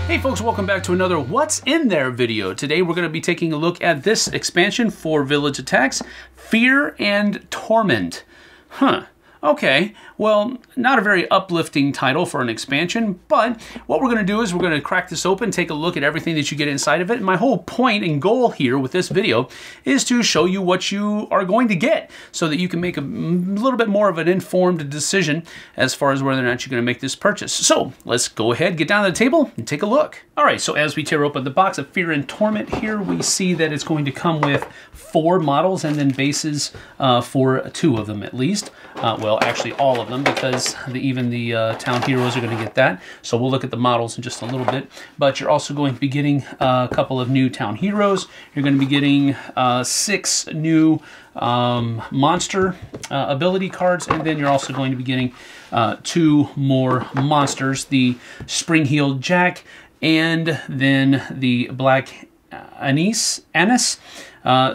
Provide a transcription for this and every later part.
Hey folks, welcome back to another What's in There video. Today we're going to be taking a look at this expansion for village attacks, Fear and Torment. Okay, well, not a very uplifting title for an expansion, but what we're going to do is we're going to crack this open, take a look at everything that you get inside of it. And my whole point and goal here with this video is to show you what you are going to get so that you can make a little bit more of an informed decision as far as whether or not you're going to make this purchase. So let's go ahead, get down to the table and take a look. All right, so as we tear open the box of Fear and Torment here, we see that it's going to come with 4 models and then bases for 2 of them at least. Well, actually all of them, because even the town heroes are going to get that. So we'll look at the models in just a little bit. But you're also going to be getting a couple of new town heroes. You're going to be getting 6 new monster ability cards, and then you're also going to be getting 2 more monsters, the Springheeled Jack and then the Black Anise.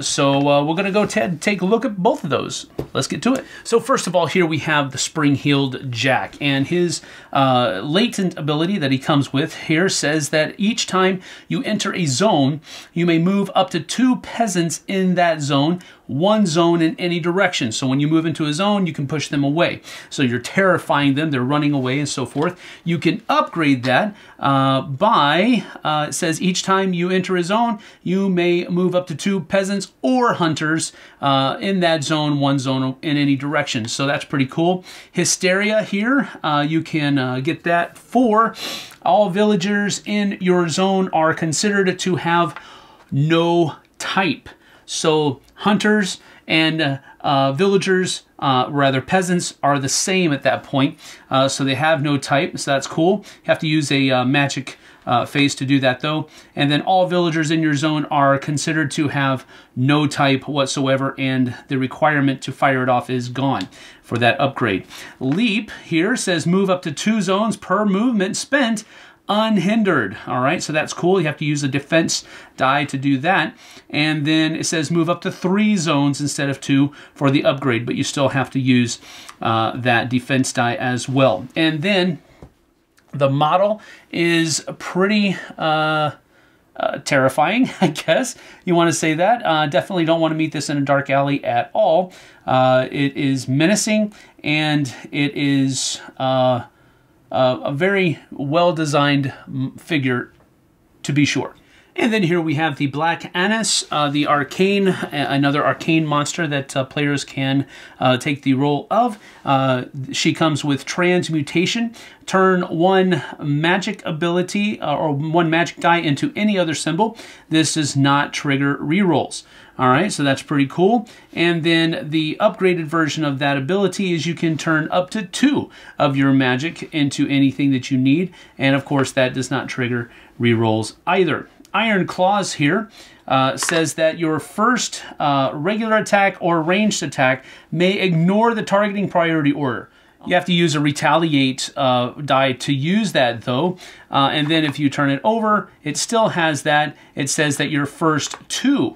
So we're going to go take a look at both of those. Let's get to it. So first of all, here we have the Springheeled Jack, and his latent ability that he comes with here says that each time you enter a zone, you may move up to 2 peasants in that zone, 1 zone in any direction. So when you move into a zone, you can push them away. So you're terrifying them, they're running away and so forth. You can upgrade that by, it says each time you enter a zone, you may move up to 2 peasants or hunters in that zone, 1 zone in any direction. So that's pretty cool. Hysteria here, you can get that for all villagers in your zone are considered to have no type. So hunters and villagers, rather peasants, are the same at that point. So they have no type, so that's cool. You have to use a magic phase to do that though. And then all villagers in your zone are considered to have no type whatsoever, and the requirement to fire it off is gone for that upgrade. Leap here says move up to 2 zones per movement spent unhindered. All right, so that's cool. You have to use a defense die to do that. And then it says move up to 3 zones instead of 2 for the upgrade, but you still have to use that defense die as well. And then the model is pretty terrifying, I guess you want to say that. Definitely don't want to meet this in a dark alley at all. It is menacing, and it is a very well-designed figure, to be sure. And then here we have the Black Anise, the arcane, another arcane monster that players can take the role of. She comes with transmutation. Turn 1 magic ability or 1 magic die into any other symbol. This does not trigger rerolls. All right, so that's pretty cool. And then the upgraded version of that ability is you can turn up to 2 of your magic into anything that you need. And of course, that does not trigger rerolls either. Iron Claws here says that your first regular attack or ranged attack may ignore the targeting priority order. You have to use a retaliate die to use that though. And then if you turn it over, it still has that. It says that your first 2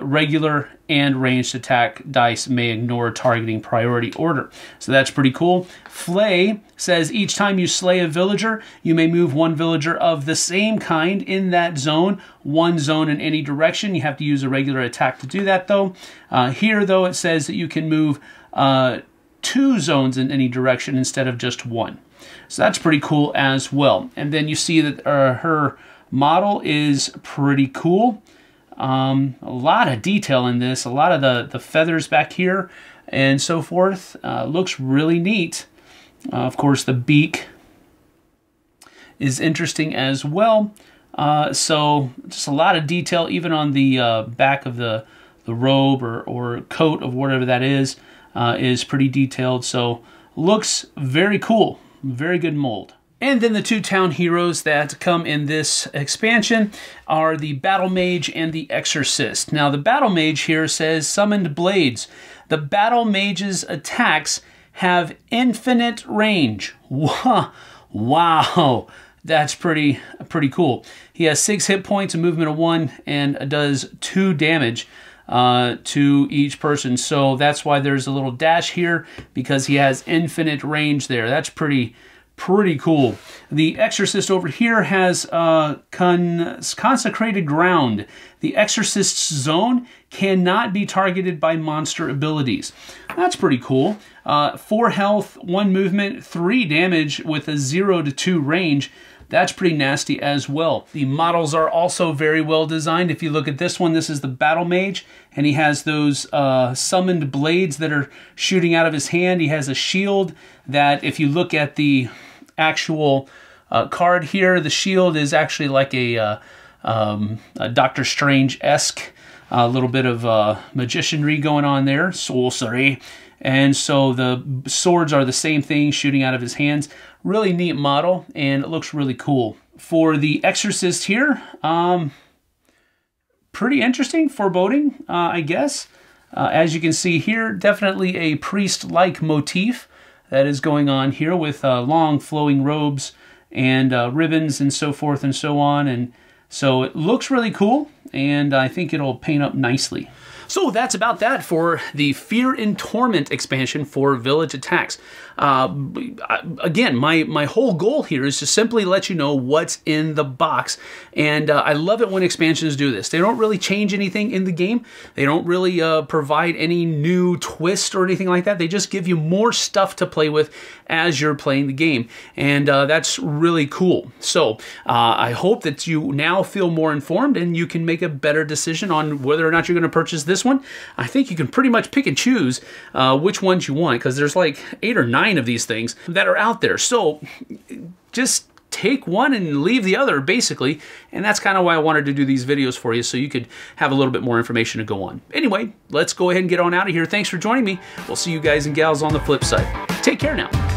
regular and ranged attack dice may ignore targeting priority order. So that's pretty cool. Flay says each time you slay a villager, you may move 1 villager of the same kind in that zone, 1 zone in any direction. You have to use a regular attack to do that though. Here though, it says that you can move 2 zones in any direction instead of just 1. So that's pretty cool as well. And then you see that her model is pretty cool. A lot of detail in this, a lot of the feathers back here and so forth. Looks really neat. Of course, the beak is interesting as well. So just a lot of detail, even on the back of the robe or coat of whatever that is pretty detailed. So looks very cool, very good mold. And then the 2 town heroes that come in this expansion are the Battle Mage and the Exorcist. Now the Battle Mage here says Summoned Blades. The Battle Mage's attacks have infinite range. Wow, that's pretty cool. He has 6 hit points, a movement of 1, and does 2 damage to each person. So that's why there's a little dash here, because he has infinite range there. That's pretty Pretty cool. The Exorcist over here has consecrated ground. The Exorcist's zone cannot be targeted by monster abilities. That's pretty cool. 4 health, 1 movement, 3 damage with a 0 to 2 range. That's pretty nasty as well. The models are also very well designed. If you look at this one, this is the Battle Mage, and he has those summoned blades that are shooting out of his hand. He has a shield that, if you look at the actual card here, the shield is actually like a Doctor Strange-esque, a little bit of magicianry going on there, sorcery. And so the swords are the same thing, shooting out of his hands. Really neat model, and it looks really cool. For the Exorcist here, pretty interesting, foreboding, I guess. As you can see here, definitely a priest-like motif that is going on here with long flowing robes and ribbons and so forth and so on. And so it looks really cool, and I think it'll paint up nicely. So that's about that for the Fear and Torment expansion for Village Attacks. Again, my whole goal here is to simply let you know what's in the box. And I love it when expansions do this. They don't really change anything in the game. They don't really provide any new twist or anything like that. They just give you more stuff to play with as you're playing the game. And that's really cool. So I hope that you now feel more informed and you can make a better decision on whether or not you're going to purchase this one. I think you can pretty much pick and choose which ones you want, because there's like 8 or 9 of these things that are out there. So just take one and leave the other, basically. And that's kind of why I wanted to do these videos for you, so you could have a little bit more information to go on. Anyway, let's go ahead and get on out of here. Thanks for joining me. We'll see you guys and gals on the flip side. Take care now.